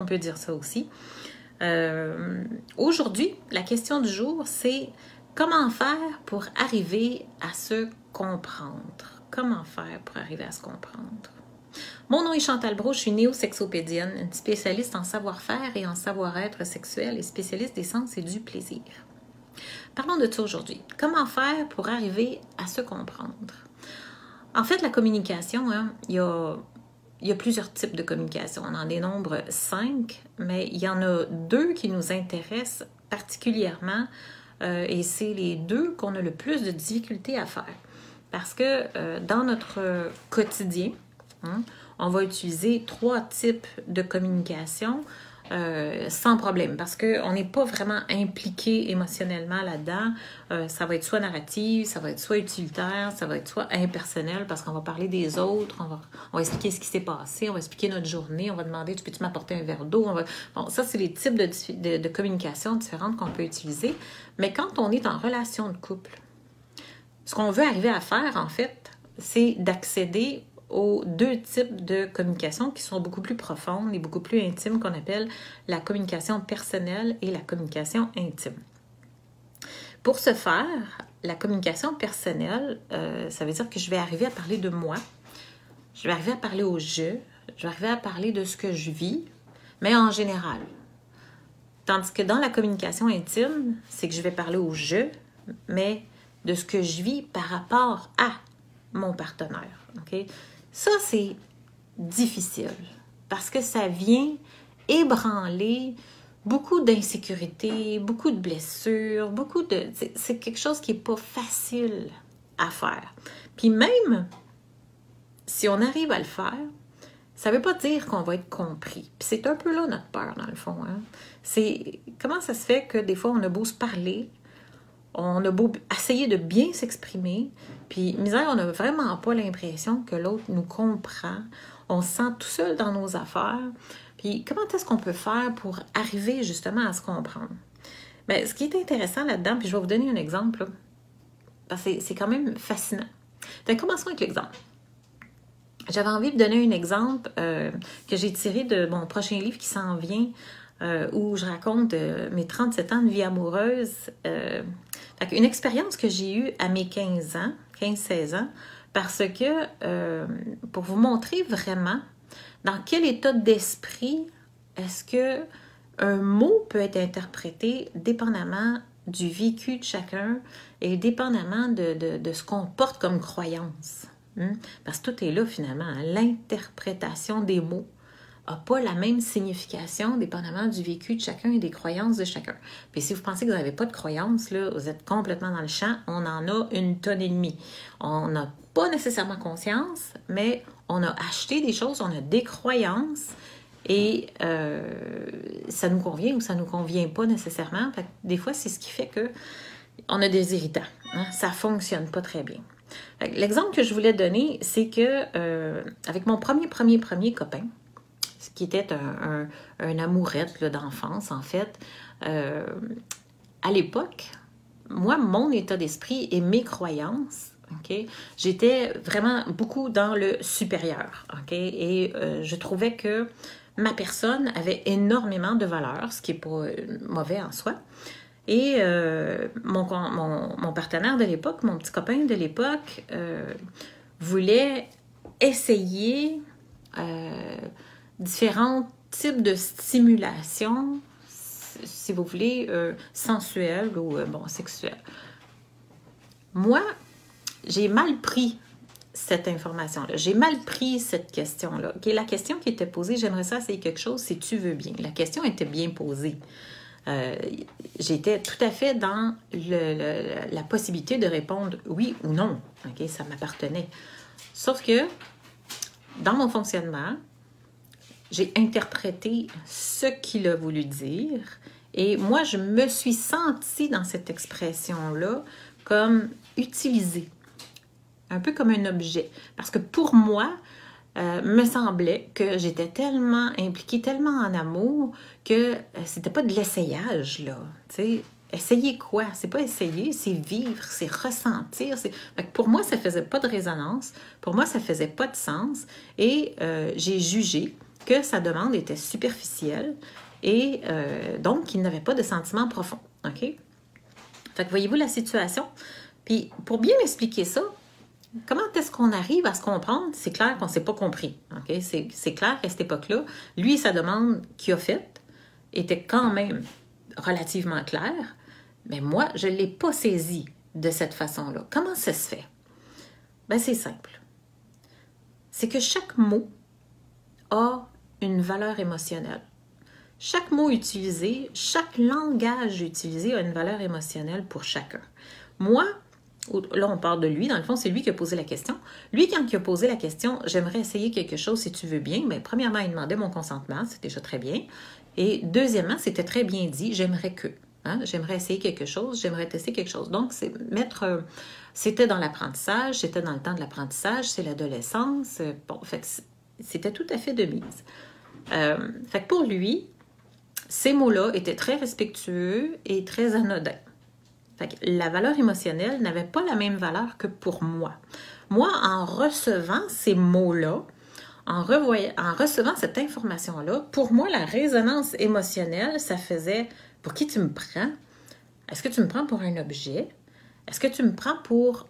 On peut dire ça aussi. Aujourd'hui, la question du jour, c'est comment faire pour arriver à se comprendre? Comment faire pour arriver à se comprendre? Mon nom est Chantal Brault, je suis néo-sexopédienne, une spécialiste en savoir-faire et en savoir-être sexuel et spécialiste des sens et du plaisir. Parlons de ça aujourd'hui. Comment faire pour arriver à se comprendre? En fait, la communication, il y a plusieurs types de communication. On en dénombre 5, mais il y en a 2 qui nous intéressent particulièrement et c'est les 2 qu'on a le plus de difficultés à faire. Parce que dans notre quotidien, on va utiliser 3 types de communication sans problème parce qu'on n'est pas vraiment impliqué émotionnellement là-dedans. Ça va être soit narratif, ça va être soit utilitaire, ça va être soit impersonnel parce qu'on va parler des autres, on va expliquer ce qui s'est passé, on va expliquer notre journée, on va demander « tu peux-tu m'apporter un verre d'eau? » Bon, ça, c'est les types de communication différentes qu'on peut utiliser. Mais quand on est en relation de couple, ce qu'on veut arriver à faire, en fait, c'est d'accéder aux 2 types de communication qui sont beaucoup plus profondes et beaucoup plus intimes qu'on appelle la communication personnelle et la communication intime. Pour ce faire, la communication personnelle, ça veut dire que je vais arriver à parler de moi, je vais arriver à parler au je vais arriver à parler de ce que je vis, mais en général. Tandis que dans la communication intime, c'est que je vais parler au je, mais de ce que je vis par rapport à mon partenaire. Okay? Ça, c'est difficile parce que ça vient ébranler beaucoup d'insécurité, beaucoup de blessures, c'est quelque chose qui n'est pas facile à faire. Puis même si on arrive à le faire, ça ne veut pas dire qu'on va être compris. Puis c'est un peu là notre peur, dans le fond. C'est comment ça se fait que des fois, on a beau se parler, on a beau essayer de bien s'exprimer, puis misère, on n'a vraiment pas l'impression que l'autre nous comprend. On se sent tout seul dans nos affaires. Puis comment est-ce qu'on peut faire pour arriver justement à se comprendre? Bien, ce qui est intéressant là-dedans, puis je vais vous donner un exemple, là, parce que c'est quand même fascinant. Donc, commençons avec l'exemple. J'avais envie de donner un exemple que j'ai tiré de mon prochain livre qui s'en vient, où je raconte mes 37 ans de vie amoureuse. Une expérience que j'ai eue à mes 15-16 ans, parce que pour vous montrer vraiment dans quel état d'esprit est-ce que un mot peut être interprété dépendamment du vécu de chacun et dépendamment de ce qu'on porte comme croyance. Parce que tout est là finalement, l'interprétation des mots n'a pas la même signification dépendamment du vécu de chacun et des croyances de chacun. Puis si vous pensez que vous n'avez pas de croyances, là, vous êtes complètement dans le champ, on en a une tonne et demie. On n'a pas nécessairement conscience, mais on a acheté des choses, on a des croyances et ça nous convient ou ça ne nous convient pas nécessairement. Fait que des fois, c'est ce qui fait qu'on a des irritants. Ça ne fonctionne pas très bien. L'exemple que je voulais donner, c'est que avec mon premier copain, qui était un amourette d'enfance, en fait, à l'époque, moi, mon état d'esprit et mes croyances, okay, j'étais vraiment beaucoup dans le supérieur. Okay, et je trouvais que ma personne avait énormément de valeur, ce qui n'est pas mauvais en soi. Et mon partenaire de l'époque, mon petit copain de l'époque, voulait essayer différents types de stimulation, si vous voulez, sensuelle ou sexuelle. Moi, j'ai mal pris cette information-là. J'ai mal pris cette question-là. Okay, la question qui était posée, j'aimerais ça essayer quelque chose si tu veux bien. La question était bien posée. J'étais tout à fait dans la possibilité de répondre oui ou non. Okay, ça m'appartenait. Sauf que, dans mon fonctionnement, j'ai interprété ce qu'il a voulu dire et moi, je me suis sentie dans cette expression-là comme utilisée, un peu comme un objet. Parce que pour moi, me semblait que j'étais tellement impliquée, tellement en amour que c'était pas de l'essayage, là. Tu sais, essayer quoi? C'est pas essayer, c'est vivre, c'est ressentir. Pour moi, ça faisait pas de résonance. Pour moi, ça faisait pas de sens. Et j'ai jugé que sa demande était superficielle et donc qu'il n'avait pas de sentiments profonds. OK? Fait que voyez-vous la situation? Puis pour bien expliquer ça, comment est-ce qu'on arrive à se comprendre? C'est clair qu'on ne s'est pas compris. Okay? C'est clair qu'à cette époque-là, lui, sa demande qu'il a faite était quand même relativement claire, mais moi, je ne l'ai pas saisie de cette façon-là. Comment ça se fait? Ben, c'est simple. C'est que chaque mot a une valeur émotionnelle. Chaque mot utilisé, chaque langage utilisé a une valeur émotionnelle pour chacun. Moi, là, on parle de lui. Dans le fond, c'est lui qui a posé la question. Lui, quand il a posé la question, j'aimerais essayer quelque chose si tu veux bien. Bien, premièrement, il demandait mon consentement. C'est déjà très bien. Et deuxièmement, c'était très bien dit. J'aimerais que. Hein? J'aimerais essayer quelque chose. J'aimerais tester quelque chose. Donc, c'était dans l'apprentissage. C'était dans le temps de l'apprentissage. C'est l'adolescence. Bon, fait que c'était tout à fait de mise. Fait que pour lui, ces mots-là étaient très respectueux et très anodins. Fait que la valeur émotionnelle n'avait pas la même valeur que pour moi. Moi, en recevant ces mots-là, en recevant cette information-là, pour moi, la résonance émotionnelle, ça faisait « Pour qui tu me prends? Est-ce que tu me prends pour un objet? Est-ce que tu me prends pour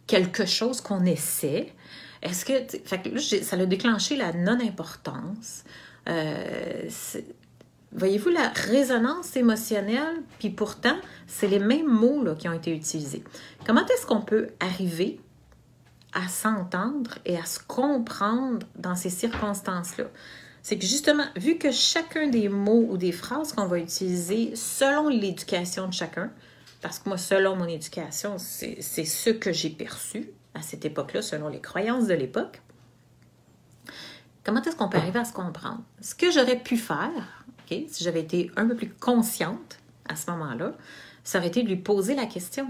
quelque chose qu'on essaie? Est-ce que... » Fait que là, ça a déclenché la non-importance. Voyez-vous la résonance émotionnelle? Puis pourtant, c'est les mêmes mots là, qui ont été utilisés. Comment est-ce qu'on peut arriver à s'entendre et à se comprendre dans ces circonstances-là? C'est que justement, vu que chacun des mots ou des phrases qu'on va utiliser selon l'éducation de chacun, parce que moi, selon mon éducation, c'est ce que j'ai perçu à cette époque-là, selon les croyances de l'époque, comment est-ce qu'on peut arriver à se comprendre? Ce que j'aurais pu faire, okay, si j'avais été un peu plus consciente à ce moment-là, ça aurait été de lui poser la question.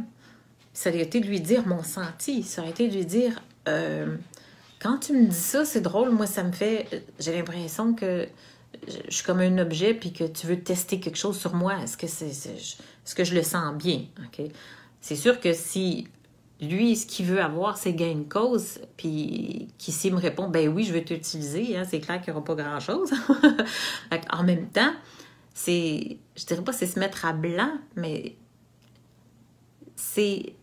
Ça aurait été de lui dire mon senti. Ça aurait été de lui dire quand tu me dis ça, c'est drôle, moi, ça me fait... J'ai l'impression que je suis comme un objet puis que tu veux tester quelque chose sur moi. Est-ce que je le sens bien? Okay? C'est sûr que si... Lui, ce qu'il veut avoir, c'est gain de cause, puis s'il me répond, ben oui, je vais t'utiliser, hein, c'est clair qu'il n'y aura pas grand-chose. En même temps, je dirais pas c'est se mettre à blanc, mais c'est,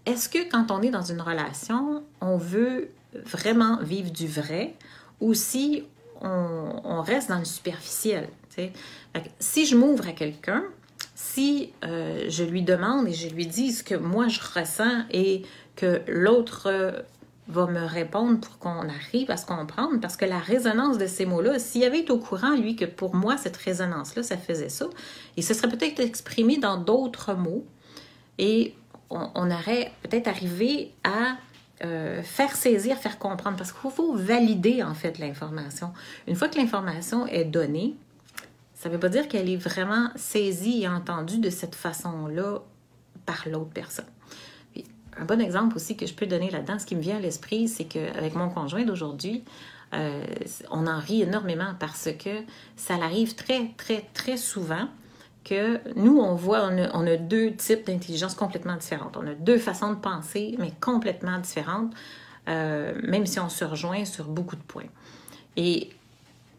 est-ce que quand on est dans une relation, on veut vraiment vivre du vrai, ou si on reste dans le superficiel, tu sais? Si je m'ouvre à quelqu'un, si je lui demande et je lui dis ce que moi je ressens et que l'autre va me répondre pour qu'on arrive à se comprendre, parce que la résonance de ces mots-là, s'il avait été au courant, lui, que pour moi, cette résonance-là, ça faisait ça, il se serait peut-être exprimé dans d'autres mots et on aurait peut-être arrivé à faire saisir, faire comprendre, parce qu'il faut valider en fait l'information. Une fois que l'information est donnée, ça ne veut pas dire qu'elle est vraiment saisie et entendue de cette façon-là par l'autre personne. Puis, un bon exemple aussi que je peux donner là-dedans, ce qui me vient à l'esprit, c'est qu'avec mon conjoint d'aujourd'hui, on en rit énormément parce que ça arrive très, très, très souvent que nous, on voit, on a deux types d'intelligence complètement différentes. On a deux façons de penser, mais complètement différentes, même si on se rejoint sur beaucoup de points. Et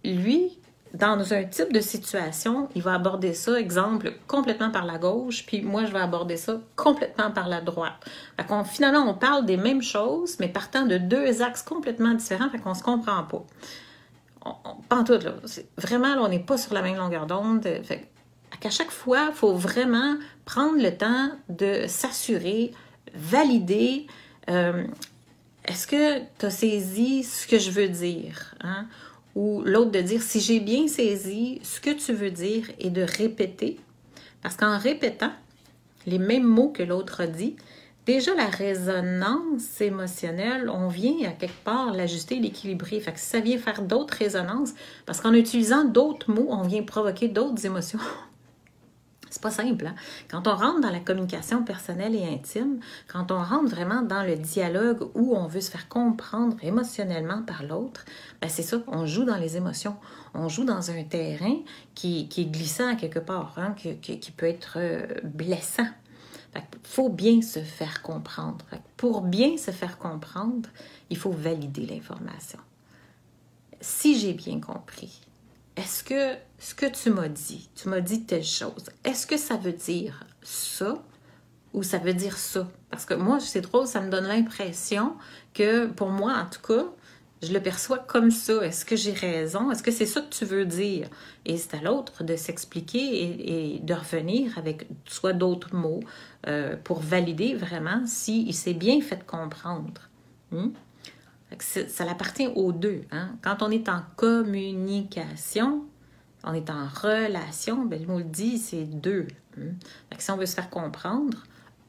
lui, dans un type de situation, il va aborder ça, exemple, complètement par la gauche, puis moi, je vais aborder ça complètement par la droite. Fait qu'on, finalement, on parle des mêmes choses, mais partant de deux axes complètement différents, fait qu'on se comprend pas. Pas en tout, là. Vraiment, là, on n'est pas sur la même longueur d'onde. Fait qu'à chaque fois, il faut vraiment prendre le temps de s'assurer, valider. Est-ce que tu as saisi ce que je veux dire? Hein? Ou l'autre de dire, si j'ai bien saisi ce que tu veux dire et de répéter. Parce qu'en répétant les mêmes mots que l'autre a dit, déjà la résonance émotionnelle, on vient à quelque part l'ajuster, l'équilibrer. Fait que si ça vient faire d'autres résonances, parce qu'en utilisant d'autres mots, on vient provoquer d'autres émotions. C'est pas simple, hein? Quand on rentre dans la communication personnelle et intime, quand on rentre vraiment dans le dialogue où on veut se faire comprendre émotionnellement par l'autre, ben c'est ça, on joue dans les émotions. On joue dans un terrain qui est glissant à quelque part, hein? qui peut être blessant. Il faut bien se faire comprendre. Pour bien se faire comprendre, il faut valider l'information. si j'ai bien compris, est-ce que ce que tu m'as dit telle chose, est-ce que ça veut dire ça ou ça veut dire ça? Parce que moi, c'est drôle, ça me donne l'impression que, pour moi en tout cas, je le perçois comme ça. Est-ce que j'ai raison? Est-ce que c'est ça que tu veux dire? Et c'est à l'autre de s'expliquer et de revenir avec soit d'autres mots pour valider vraiment s'il s'est bien fait comprendre. Ça appartient aux deux. Hein? Quand on est en communication, on est en relation, ben, le mot le dit, c'est deux. Si on veut se faire comprendre,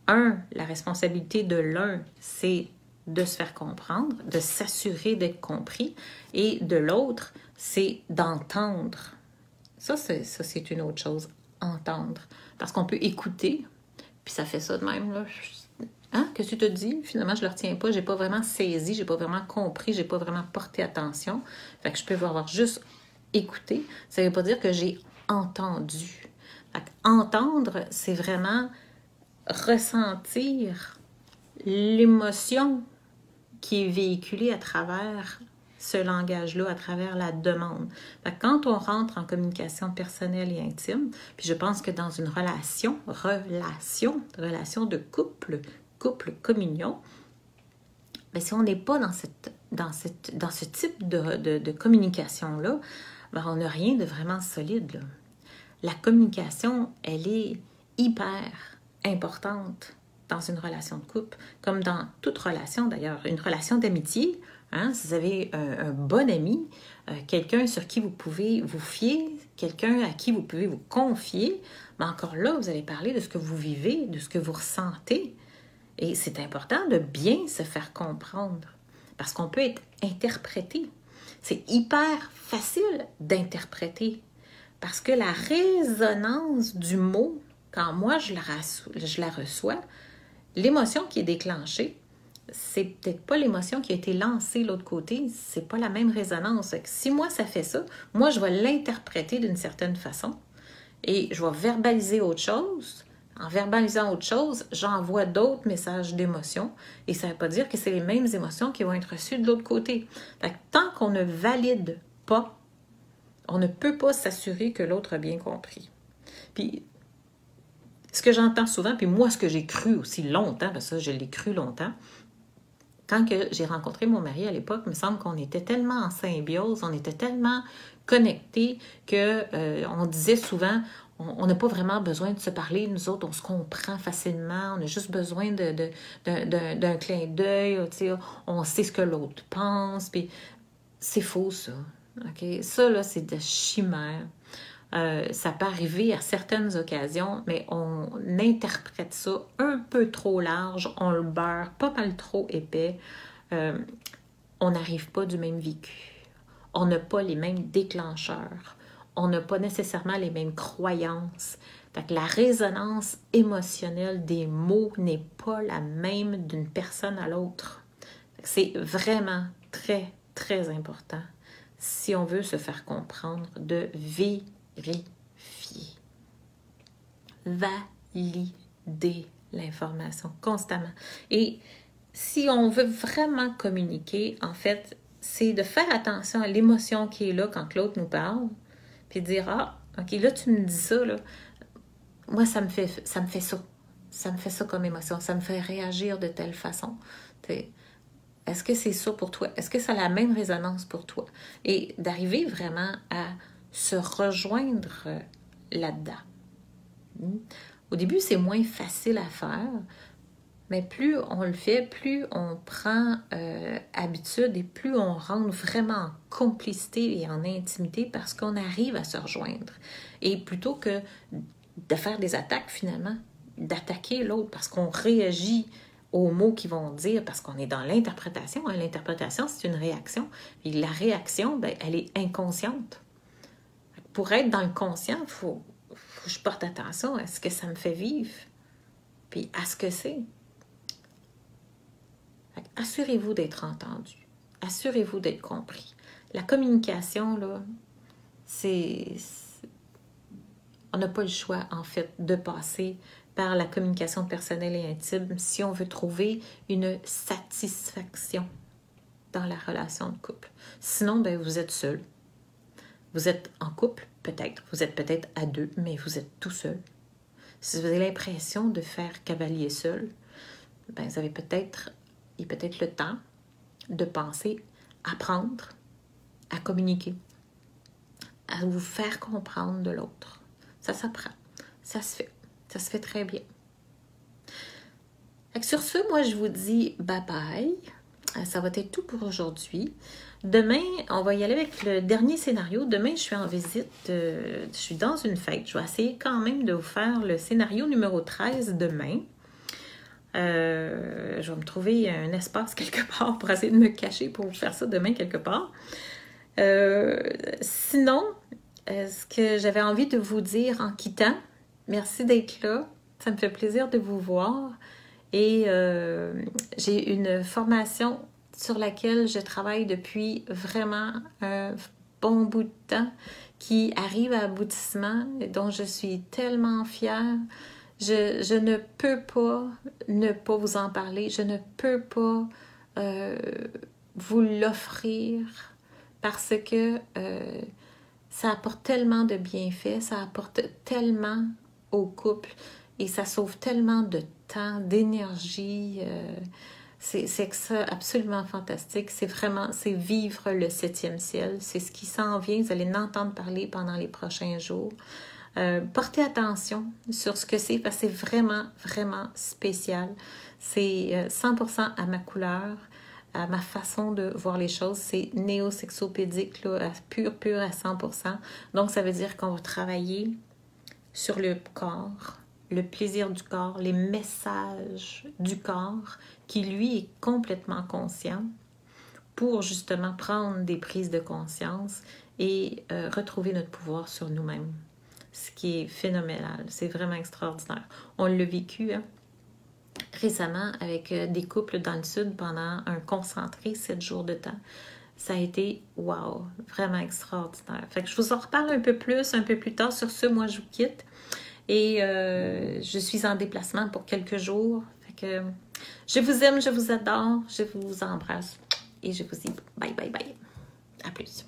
la responsabilité de l'un, c'est de se faire comprendre, de s'assurer d'être compris, et de l'autre, c'est d'entendre. Ça, c'est une autre chose, entendre. Parce qu'on peut écouter, puis ça fait ça de même, là. Hein? Qu'est-ce que tu te dis? Finalement, je ne le retiens pas, j'ai pas vraiment saisi, j'ai pas vraiment compris, j'ai pas vraiment porté attention. Fait que je peux avoir juste écouté. Ça ne veut pas dire que j'ai entendu. Fait que entendre, c'est vraiment ressentir l'émotion qui est véhiculée à travers ce langage-là, à travers la demande. Fait que quand on rentre en communication personnelle et intime, puis je pense que dans une relation de couple-communion, bien, si on n'est pas dans ce type de communication-là, bien, on n'a rien de vraiment solide, là. La communication, elle est hyper importante dans une relation de couple, comme dans toute relation d'ailleurs. Une relation d'amitié, hein, si vous avez un bon ami, quelqu'un sur qui vous pouvez vous fier, quelqu'un à qui vous pouvez vous confier, mais encore là, vous allez parler de ce que vous vivez, de ce que vous ressentez. Et c'est important de bien se faire comprendre, parce qu'on peut être interprété. C'est hyper facile d'interpréter, parce que la résonance du mot, quand moi je la reçois, l'émotion qui est déclenchée, c'est peut-être pas l'émotion qui a été lancée de l'autre côté, c'est pas la même résonance. Si moi ça fait ça, moi je vais l'interpréter d'une certaine façon et je vais verbaliser autre chose. En verbalisant autre chose, j'envoie d'autres messages d'émotion et ça ne veut pas dire que c'est les mêmes émotions qui vont être reçues de l'autre côté. Fait que tant qu'on ne valide pas, on ne peut pas s'assurer que l'autre a bien compris. Puis, ce que j'entends souvent, puis moi, ce que j'ai cru aussi longtemps, parce que ça, je l'ai cru longtemps, quand j'ai rencontré mon mari à l'époque, il me semble qu'on était tellement en symbiose, on était tellement connectés qu'on disait souvent, on n'a pas vraiment besoin de se parler, nous autres, on se comprend facilement, on a juste besoin d'un clin d'œil, on sait ce que l'autre pense, puis c'est faux ça. Okay? Ça, là, c'est de chimère. Ça peut arriver à certaines occasions, mais on interprète ça un peu trop large, on le beurre pas mal trop épais. On n'arrive pas du même vécu. On n'a pas les mêmes déclencheurs. On n'a pas nécessairement les mêmes croyances. Fait que la résonance émotionnelle des mots n'est pas la même d'une personne à l'autre. C'est vraiment très, très important si on veut se faire comprendre de vérifier. Valider l'information constamment. Et si on veut vraiment communiquer, en fait, c'est de faire attention à l'émotion qui est là quand l'autre nous parle, puis de dire, ah, ok, là, tu me dis ça, là, moi, ça me fait ça. Ça me fait ça comme émotion. Ça me fait réagir de telle façon. Est-ce que c'est ça pour toi? Est-ce que ça a la même résonance pour toi? Et d'arriver vraiment à se rejoindre là-dedans. Au début, c'est moins facile à faire, mais plus on le fait, plus on prend habitude et plus on rentre vraiment en complicité et en intimité parce qu'on arrive à se rejoindre. Et plutôt que de faire des attaques, finalement, d'attaquer l'autre parce qu'on réagit aux mots qu'ils vont dire, parce qu'on est dans l'interprétation. Hein. L'interprétation, c'est une réaction. Et la réaction, ben, elle est inconsciente. Pour être dans le conscient, il faut que je porte attention à ce que ça me fait vivre, puis à ce que c'est. Assurez-vous d'être entendu. Assurez-vous d'être compris. La communication, là, on n'a pas le choix, en fait, de passer par la communication personnelle et intime si on veut trouver une satisfaction dans la relation de couple. Sinon, ben, vous êtes seul. Vous êtes en couple, peut-être. Vous êtes peut-être à deux, mais vous êtes tout seul. Si vous avez l'impression de faire cavalier seul, ben, vous avez peut-être le temps de penser, apprendre à communiquer, à vous faire comprendre de l'autre. Ça s'apprend, ça se fait très bien. Sur ce, moi, je vous dis bye-bye. Ça va être tout pour aujourd'hui. Demain, on va y aller avec le dernier scénario. Demain, je suis en visite, je suis dans une fête. Je vais essayer quand même de vous faire le scénario numéro 13 demain. Je vais me trouver un espace quelque part pour essayer de me cacher pour faire ça demain quelque part. Sinon, ce que j'avais envie de vous dire en quittant, merci d'être là. Ça me fait plaisir de vous voir. Et j'ai une formation sur laquelle je travaille depuis vraiment un bon bout de temps qui arrive à aboutissement et dont je suis tellement fière. Je ne peux pas ne pas vous en parler. Je ne peux pas vous l'offrir parce que ça apporte tellement de bienfaits, ça apporte tellement au couple et ça sauve tellement de temps, d'énergie. C'est absolument fantastique. C'est vivre le 7e ciel. C'est ce qui s'en vient. Vous allez en entendre parler pendant les prochains jours. Portez attention sur ce que c'est parce que c'est vraiment, vraiment spécial. C'est 100% à ma couleur, à ma façon de voir les choses. C'est néo-sexopédique, là, pur à 100%. Donc, ça veut dire qu'on va travailler sur le corps, le plaisir du corps, les messages du corps qui, lui, est complètement conscient pour justement prendre des prises de conscience et retrouver notre pouvoir sur nous-mêmes. Ce qui est phénoménal, c'est vraiment extraordinaire. On l'a vécu récemment avec des couples dans le sud pendant un concentré 7 jours de temps. Ça a été, wow, vraiment extraordinaire. Fait que je vous en reparle un peu plus tard. Sur ce, moi, je vous quitte. Et je suis en déplacement pour quelques jours. Fait que je vous aime, je vous adore, je vous embrasse. Et je vous dis bye, bye, bye. À plus.